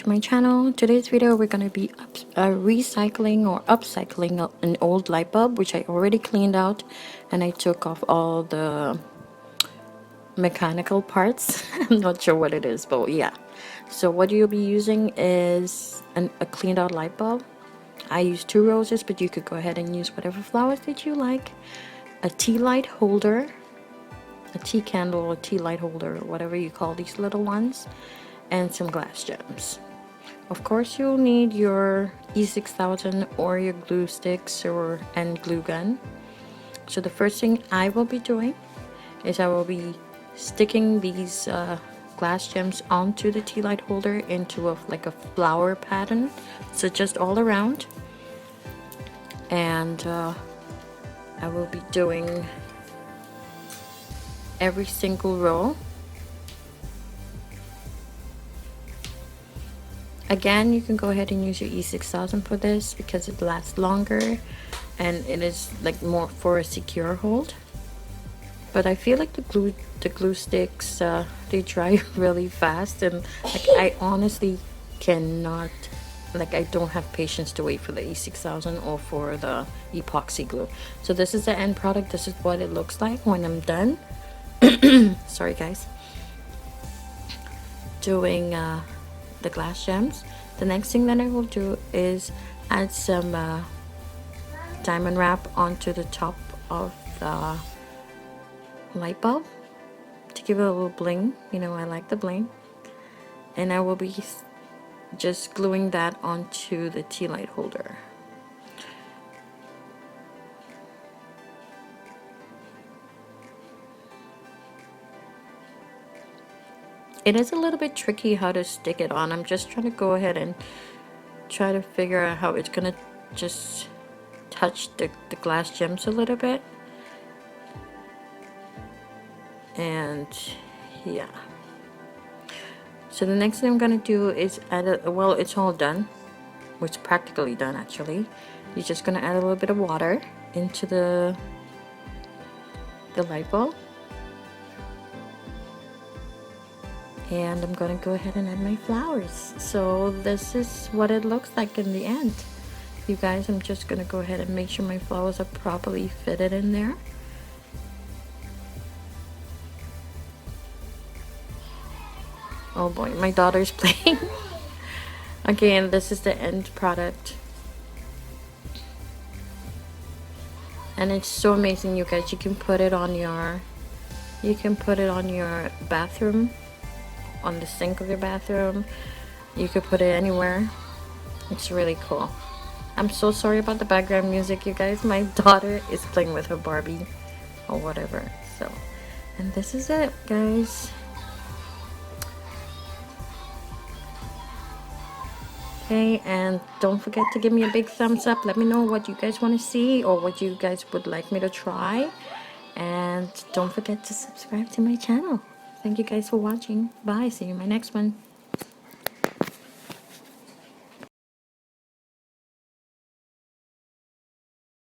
to my channel. Today's video we're going to be recycling or upcycling an old light bulb which I already cleaned out, and I took off all the mechanical parts. I'm not sure what it is, but yeah. So what you'll be using is a cleaned out light bulb. I used 2 roses, but you could go ahead and use whatever flowers that you like. A tea light holder, a tea candle or tea light holder, whatever you call these little ones, and some glass gems. Of course, you'll need your E6000 or your glue sticks and glue gun. So the first thing I will be doing is I will be sticking these glass gems onto the tea light holder into like a flower pattern, so just all around. And I will be doing every single row. Again, you can go ahead and use your E6000 for this because it lasts longer and it is like more for a secure hold. But I feel like the glue sticks they dry really fast, and like I honestly cannot, like I don't have patience to wait for the E6000 or for the epoxy glue. So this is the end product. This is what it looks like when I'm done. Sorry guys. Doing the glass gems. The next thing that I will do is add some diamond wrap onto the top of the light bulb to give it a little bling. You know, I like the bling. And I will be just gluing that onto the tea light holder. It is a little bit tricky how to stick it on. I'm just trying to go ahead and try to figure out how it's gonna just touch the glass gems a little bit. And yeah. So the next thing I'm gonna do is add well, it's all done. It's practically done actually. You're just gonna add a little bit of water into the light bulb. And I'm gonna go ahead and add my flowers. So this is what it looks like in the end. You guys, I'm just gonna go ahead and make sure my flowers are properly fitted in there. Oh boy, my daughter's playing. Okay, and this is the end product. And it's so amazing, you guys. You can put it on your bathroom, on the sink of your bathroom. You could put it anywhere. It's really cool. I'm so sorry about the background music, you guys. My daughter is playing with her Barbie or whatever. So, and this is it, guys. Okay, and don't forget to give me a big thumbs up. Let me know what you guys want to see or what you guys would like me to try. And don't forget to subscribe to my channel. Thank you guys for watching. Bye. See you in my next one.